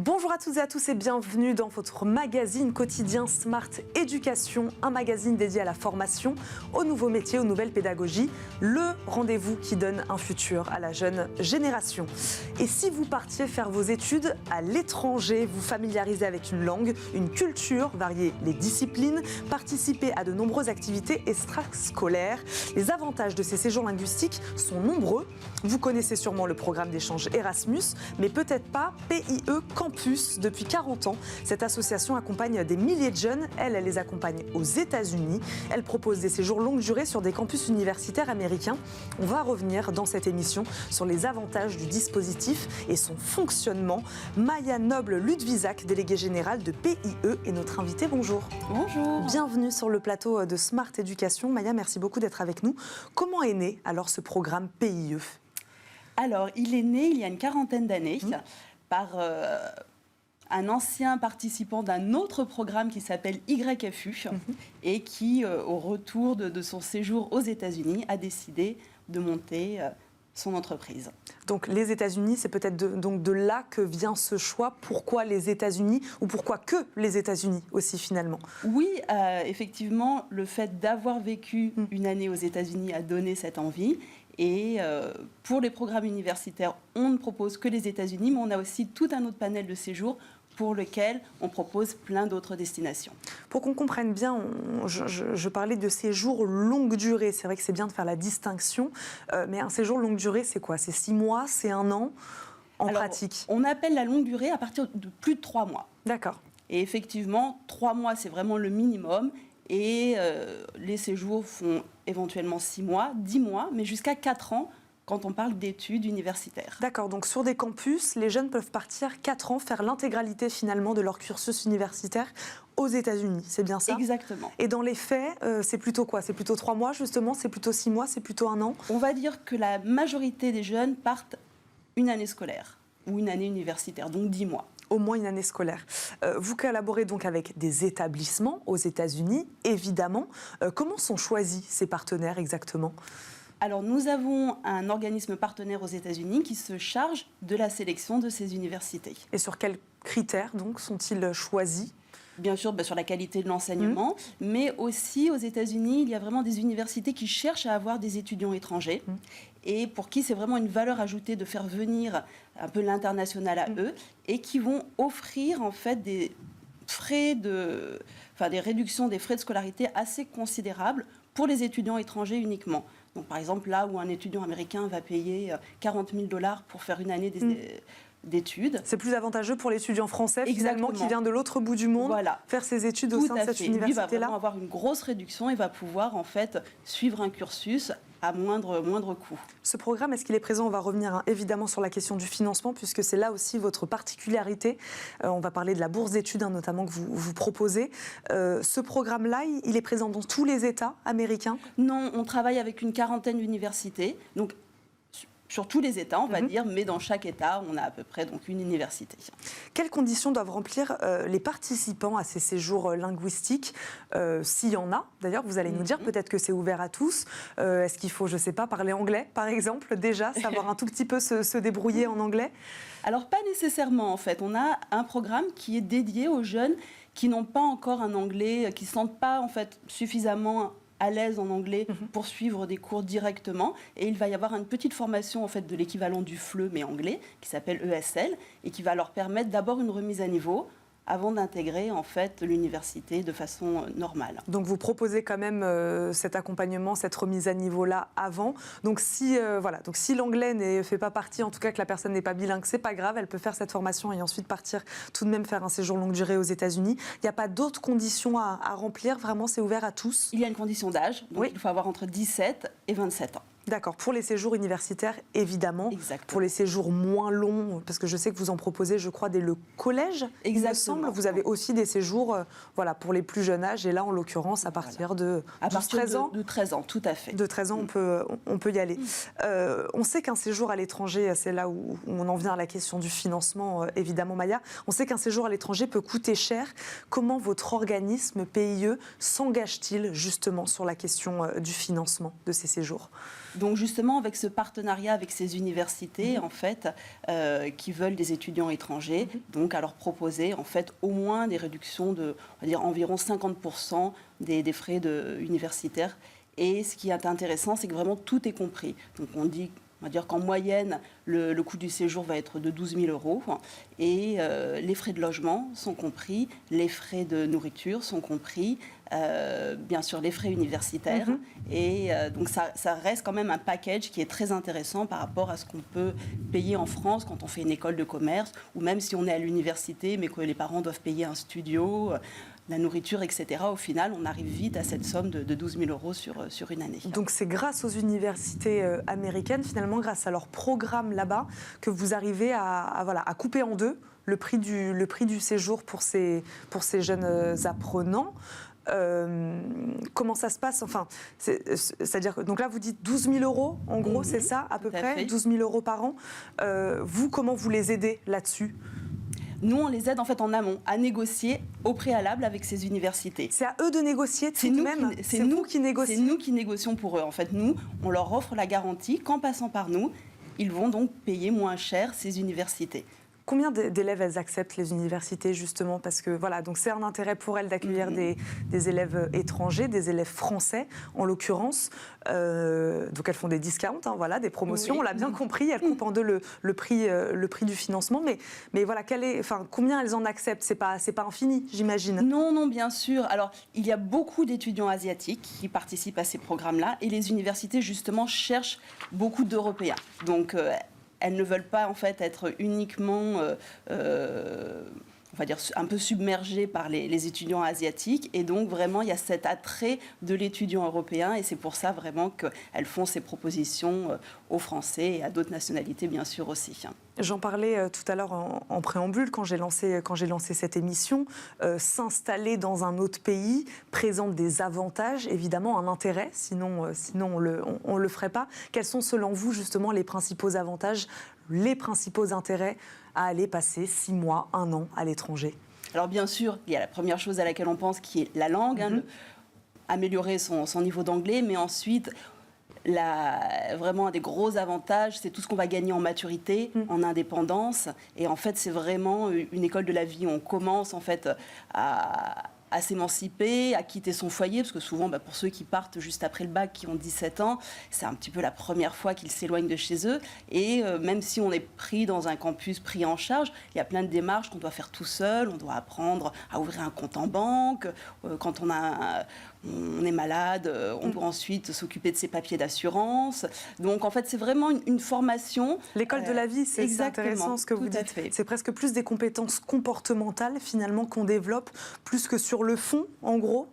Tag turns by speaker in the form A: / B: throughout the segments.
A: Bonjour à toutes et à tous et bienvenue dans votre magazine quotidien Smart Éducation, un magazine dédié à la formation, aux nouveaux métiers, aux nouvelles pédagogies, le rendez-vous qui donne un futur à la jeune génération. Et si vous partiez faire vos études à l'étranger, vous familiariser avec une langue, une culture, varier les disciplines, participer à de nombreuses activités extrascolaires, les avantages de ces séjours linguistiques sont nombreux. Vous connaissez sûrement le programme d'échange Erasmus, mais peut-être pas PIE Campus. Depuis 40 ans, cette association accompagne des milliers de jeunes. Elle les accompagne aux États-Unis. Elle propose des séjours longue durée sur des campus universitaires américains. On va revenir dans cette émission sur les avantages du dispositif et son fonctionnement. Maya Noble-Ludwisak, déléguée générale de PIE, est notre invitée. Bonjour.
B: Bonjour.
A: Bienvenue sur le plateau de Smart Éducation. Maya, merci beaucoup d'être avec nous. Comment est né alors ce programme PIE ?
B: Alors, il est né il y a une quarantaine d'années par un ancien participant d'un autre programme qui s'appelle YFU et qui, au retour de son séjour aux États-Unis, a décidé de monter son entreprise.
A: Donc les États-Unis, c'est peut-être de là que vient ce choix. Pourquoi les États-Unis ou pourquoi que les États-Unis aussi finalement ?
B: Oui, effectivement, le fait d'avoir vécu une année aux États-Unis a donné cette envie. Et pour les programmes universitaires, on ne propose que les États-Unis, mais on a aussi tout un autre panel de séjours pour lequel on propose plein d'autres destinations.
A: Pour qu'on comprenne bien, je parlais de séjour longue durée. C'est vrai que c'est bien de faire la distinction, mais un séjour longue durée, c'est quoi ? C'est 6 mois, c'est 1 an en pratique ?
B: On appelle la longue durée à partir de plus de 3 mois.
A: D'accord.
B: Et effectivement, 3 mois, c'est vraiment le minimum. Et les séjours font éventuellement 6 mois, 10 mois, mais jusqu'à 4 ans quand on parle d'études universitaires.
A: D'accord, donc sur des campus, les jeunes peuvent partir 4 ans, faire l'intégralité finalement de leur cursus universitaire aux États-Unis, c'est bien ça ?
B: Exactement.
A: Et dans les faits, c'est plutôt quoi ? C'est plutôt 3 mois justement ? C'est plutôt 6 mois ? C'est plutôt 1 an ?
B: On va dire que la majorité des jeunes partent une année scolaire ou une année universitaire, donc 10 mois.
A: Au moins une année scolaire. Vous collaborez donc avec des établissements aux États-Unis, évidemment. Comment sont choisis ces partenaires exactement ?
B: Alors, nous avons un organisme partenaire aux États-Unis qui se charge de la sélection de ces universités.
A: Et sur quels critères donc sont-ils choisis ?
B: Bien sûr, sur la qualité de l'enseignement, mais aussi aux États-Unis, il y a vraiment des universités qui cherchent à avoir des étudiants étrangers et pour qui c'est vraiment une valeur ajoutée de faire venir un peu l'international à eux et qui vont offrir en fait des réductions des frais de scolarité assez considérables pour les étudiants étrangers uniquement. Donc, par exemple, là où un étudiant américain va payer $40 000 pour faire une année d'études.
A: C'est plus avantageux pour l'étudiant français, finalement, qui vient de l'autre bout du monde, faire ses études au sein de cette université-là.
B: Lui va vraiment avoir une grosse réduction et va pouvoir, en fait, suivre un cursus à moindre coût.
A: Ce programme, est-ce qu'il est présent ? On va revenir évidemment sur la question du financement, puisque c'est là aussi votre particularité. On va parler de la bourse d'études, notamment, que vous proposez. Ce programme-là, il est présent dans tous les États américains ?
B: Non, on travaille avec une quarantaine d'universités, donc sur tous les États, on va dire, mais dans chaque État, on a à peu près donc, une université.
A: Quelles conditions doivent remplir les participants à ces séjours linguistiques, s'il y en a ? D'ailleurs, vous allez nous dire, peut-être que c'est ouvert à tous. Est-ce qu'il faut, je ne sais pas, parler anglais, par exemple, déjà, savoir un tout petit peu se débrouiller en anglais ?
B: Alors, pas nécessairement, en fait. On a un programme qui est dédié aux jeunes qui n'ont pas encore un anglais, qui ne se sentent pas, en fait, suffisamment à l'aise en anglais pour suivre des cours directement. Et il va y avoir une petite formation en fait, de l'équivalent du FLE, mais anglais, qui s'appelle ESL, et qui va leur permettre d'abord une remise à niveau avant d'intégrer en fait, l'université de façon normale.
A: Donc vous proposez quand même cet accompagnement, cette remise à niveau-là avant. Donc si l'anglais ne fait pas partie, en tout cas que la personne n'est pas bilingue, c'est pas grave, elle peut faire cette formation et ensuite partir tout de même faire un séjour longue durée aux États-Unis. Il n'y a pas d'autres conditions à remplir, vraiment c'est ouvert à tous ?
B: Il y a une condition d'âge, donc il faut avoir entre 17 et 27 ans.
A: D'accord, pour les séjours universitaires, évidemment.
B: Exactement.
A: Pour les séjours moins longs, parce que je sais que vous en proposez, je crois, dès le collège, il me semble. Vous avez aussi des séjours pour les plus jeunes âges, et là, en l'occurrence, à partir de 13 ans.
B: De 13 ans, tout à fait.
A: De 13 ans, on peut y aller. On sait qu'un séjour à l'étranger, c'est là où on en vient à la question du financement, évidemment, Maya. On sait qu'un séjour à l'étranger peut coûter cher. Comment votre organisme PIE s'engage-t-il justement sur la question du financement de ces séjours ?
B: Donc justement, avec ce partenariat avec ces universités, en fait, qui veulent des étudiants étrangers, donc à leur proposer, en fait, au moins des réductions de, on va dire, environ 50% des frais universitaires. Et ce qui est intéressant, c'est que vraiment tout est compris. Donc on va dire qu'en moyenne, le coût du séjour va être de 12 000 euros et les frais de logement sont compris, les frais de nourriture sont compris, bien sûr les frais universitaires. Et donc ça reste quand même un package qui est très intéressant par rapport à ce qu'on peut payer en France quand on fait une école de commerce ou même si on est à l'université mais que les parents doivent payer un studio. La nourriture, etc. Au final, on arrive vite à cette somme de 12 000 euros sur une année.
A: Donc c'est grâce aux universités américaines, finalement, grâce à leur programme là-bas, que vous arrivez à couper en deux le prix du séjour pour ces jeunes apprenants. Comment ça se passe? Enfin, c'est-à-dire que donc là vous dites 12 000 euros en gros, c'est ça à peu près, 12 000 euros par an. Vous, comment vous les aidez là-dessus?
B: Nous, on les aide en fait en amont à négocier au préalable avec ces universités.
A: C'est à eux de négocier tout de même. C'est nous qui négocions.
B: C'est nous qui négocions pour eux. En fait, nous, on leur offre la garantie qu'en passant par nous, ils vont donc payer moins cher ces universités.
A: Combien d'élèves elles acceptent, les universités, justement? Parce que voilà, donc c'est un intérêt pour elles d'accueillir des élèves étrangers, des élèves français en l'occurrence. Donc elles font des discounts, voilà, des promotions, on l'a bien compris, elles coupent en deux le prix du financement. Mais voilà, combien elles en acceptent? C'est pas infini, j'imagine.
B: Non, bien sûr. Alors, il y a beaucoup d'étudiants asiatiques qui participent à ces programmes-là et les universités, justement, cherchent beaucoup d'Européens. Donc, elles ne veulent pas en fait être uniquement, on va dire, un peu submergées par les étudiants asiatiques. Et donc vraiment, il y a cet attrait de l'étudiant européen. Et c'est pour ça vraiment qu'elles font ces propositions aux Français et à d'autres nationalités, bien sûr aussi.
A: J'en parlais tout à l'heure en préambule quand j'ai lancé cette émission. S'installer dans un autre pays présente des avantages, évidemment un intérêt, sinon on le ferait pas. Quels sont selon vous justement les principaux avantages, les principaux intérêts à aller passer 6 mois, 1 an à l'étranger?
B: Alors bien sûr, il y a la première chose à laquelle on pense qui est la langue, améliorer son niveau d'anglais, mais ensuite... vraiment un des gros avantages, c'est tout ce qu'on va gagner en maturité, en indépendance. Et en fait, c'est vraiment une école de la vie où on commence en fait à s'émanciper, à quitter son foyer, parce que souvent, pour ceux qui partent juste après le bac, qui ont 17 ans, c'est un petit peu la première fois qu'ils s'éloignent de chez eux. Et même si on est pris dans un campus pris en charge, il y a plein de démarches qu'on doit faire tout seul. On doit apprendre à ouvrir un compte en banque. Quand on est malade, on doit ensuite s'occuper de ses papiers d'assurance. Donc, en fait, c'est vraiment une formation.
A: L'école de la vie, c'est intéressant ce que vous dites. C'est presque plus des compétences comportementales, finalement, qu'on développe, plus que sur le fond, en gros.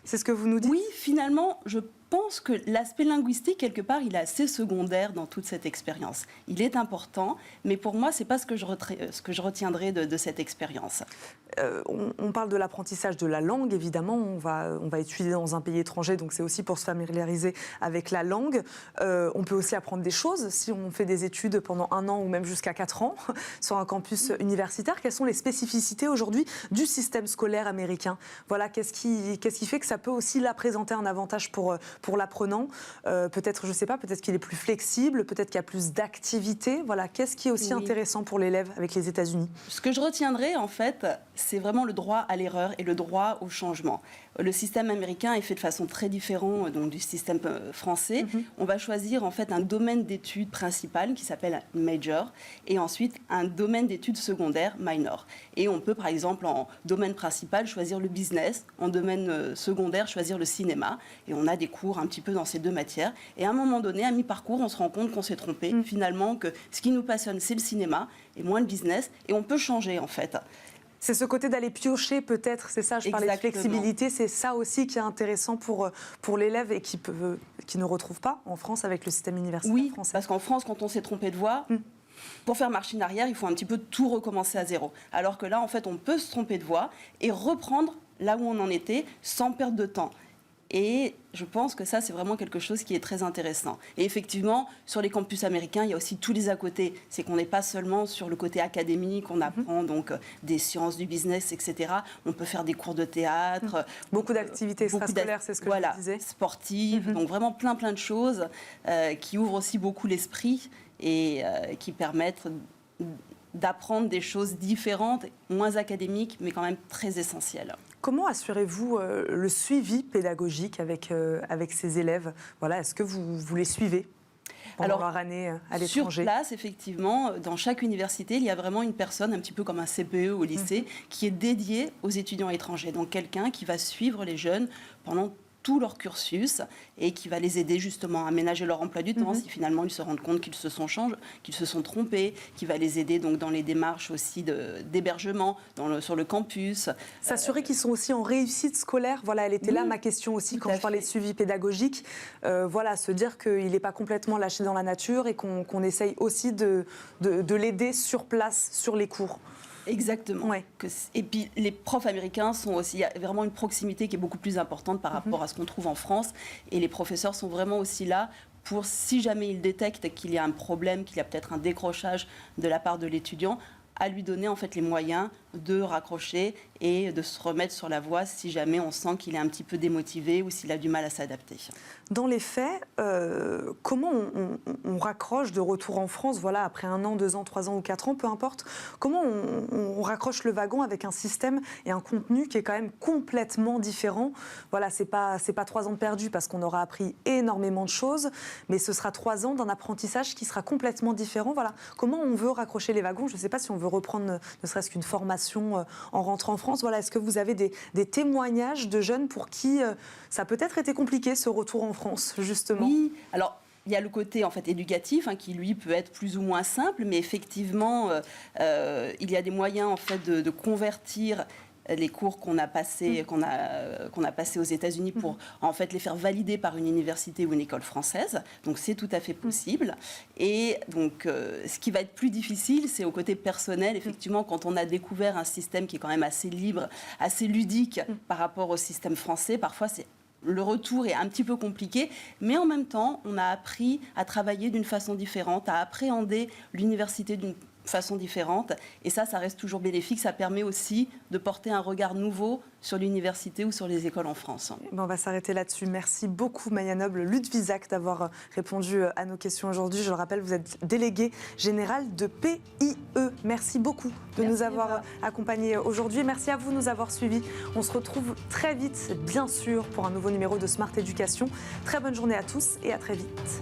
A: C'est ce que vous nous dites?
B: Oui, finalement, je pense que l'aspect linguistique, quelque part, il est assez secondaire dans toute cette expérience. Il est important, mais pour moi, ce n'est pas ce que je retiendrai de cette expérience.
A: On parle de l'apprentissage de la langue, évidemment. On va étudier dans un pays étranger, donc c'est aussi pour se familiariser avec la langue. On peut aussi apprendre des choses si on fait des études pendant 1 an ou même jusqu'à 4 ans sur un campus universitaire. Quelles sont les spécificités aujourd'hui du système scolaire américain? Voilà, qu'est-ce qui fait que ça peut aussi là présenter un avantage pour l'apprenant? Peut-être, je ne sais pas, peut-être qu'il est plus flexible, peut-être qu'il y a plus d'activités. Voilà, qu'est-ce qui est aussi intéressant pour l'élève avec les États-Unis?
B: Ce que je retiendrai, en fait, c'est vraiment le droit à l'erreur et le droit au changement. Le système américain est fait de façon très différente donc, du système français. On va choisir en fait un domaine d'études principal qui s'appelle major et ensuite un domaine d'études secondaires minor. Et on peut par exemple en domaine principal choisir le business, en domaine secondaire choisir le cinéma. Et on a des cours un petit peu dans ces 2 matières. Et à un moment donné, à mi-parcours, on se rend compte qu'on s'est trompé. Finalement, que ce qui nous passionne, c'est le cinéma et moins le business. Et on peut changer en fait.
A: C'est ce côté d'aller piocher peut-être, c'est ça, je parlais de flexibilité, c'est ça aussi qui est intéressant pour l'élève et qui ne retrouve pas en France avec le système universitaire français.
B: Oui, parce qu'en France, quand on s'est trompé de voie, pour faire marche en arrière, il faut un petit peu tout recommencer à zéro. Alors que là, en fait, on peut se tromper de voie et reprendre là où on en était sans perdre de temps. Et je pense que ça, c'est vraiment quelque chose qui est très intéressant. Et effectivement, sur les campus américains, il y a aussi tous les à côté. C'est qu'on n'est pas seulement sur le côté académique, on apprend donc des sciences du business, etc. On peut faire des cours de théâtre.
A: Beaucoup d'activités extrascolaires, c'est ce que je disais.
B: Sportives, donc vraiment plein de choses qui ouvrent aussi beaucoup l'esprit et qui permettent d'apprendre des choses différentes, moins académiques, mais quand même très essentielles.
A: Comment assurez-vous le suivi pédagogique avec ces élèves? Voilà, est-ce que vous les suivez pendant leur année à l'étranger?
B: Sur place, effectivement, dans chaque université, il y a vraiment une personne, un petit peu comme un CPE au lycée, qui est dédiée aux étudiants étrangers. Donc quelqu'un qui va suivre les jeunes pendant tout leur cursus et qui va les aider justement à aménager leur emploi du temps si finalement ils se rendent compte qu'ils se sont trompés, qui va les aider donc dans les démarches aussi d'hébergement sur le campus.
A: S'assurer qu'ils sont aussi en réussite scolaire, voilà, elle était là ma question aussi quand je parlais de suivi pédagogique, voilà, se dire qu'il n'est pas complètement lâché dans la nature et qu'on essaye aussi de l'aider sur place, sur les cours.
B: Exactement. Ouais. Et puis les profs américains sont aussi, il y a vraiment une proximité qui est beaucoup plus importante par rapport à ce qu'on trouve en France. Et les professeurs sont vraiment aussi là pour, si jamais ils détectent qu'il y a un problème, qu'il y a peut-être un décrochage de la part de l'étudiant, à lui donner en fait les moyens de raccrocher et de se remettre sur la voie si jamais on sent qu'il est un petit peu démotivé ou s'il a du mal à s'adapter.
A: Dans les faits, comment on raccroche de retour en France, voilà, après 1 an, 2 ans, 3 ans ou 4 ans, peu importe, comment on raccroche le wagon avec un système et un contenu qui est quand même complètement différent? Voilà, c'est pas 3 ans de perdu parce qu'on aura appris énormément de choses, mais ce sera 3 ans d'un apprentissage qui sera complètement différent. Voilà, comment on veut raccrocher les wagons? Je ne sais pas si on veut reprendre ne serait-ce qu'une formation en rentrant en France. Voilà, est-ce que vous avez des témoignages de jeunes pour qui ça a peut-être été compliqué ce retour en France, justement?
B: Oui, alors il y a le côté en fait éducatif qui lui peut être plus ou moins simple, mais effectivement il y a des moyens en fait de convertir les cours qu'on a passés aux États-Unis pour en fait les faire valider par une université ou une école française. Donc c'est tout à fait possible. Et donc ce qui va être plus difficile, c'est au côté personnel. Effectivement, quand on a découvert un système qui est quand même assez libre, assez ludique par rapport au système français, parfois le retour est un petit peu compliqué, mais en même temps, on a appris à travailler d'une façon différente, à appréhender l'université d'une façon différente. Et ça reste toujours bénéfique. Ça permet aussi de porter un regard nouveau sur l'université ou sur les écoles en France.
A: On va s'arrêter là-dessus. Merci beaucoup, Maya Noble-Ludwizak, d'avoir répondu à nos questions aujourd'hui. Je le rappelle, vous êtes déléguée générale de PIE. Merci beaucoup de nous avoir accompagnés aujourd'hui. Merci à vous de nous avoir suivis. On se retrouve très vite, bien sûr, pour un nouveau numéro de Smart Éducation. Très bonne journée à tous et à très vite.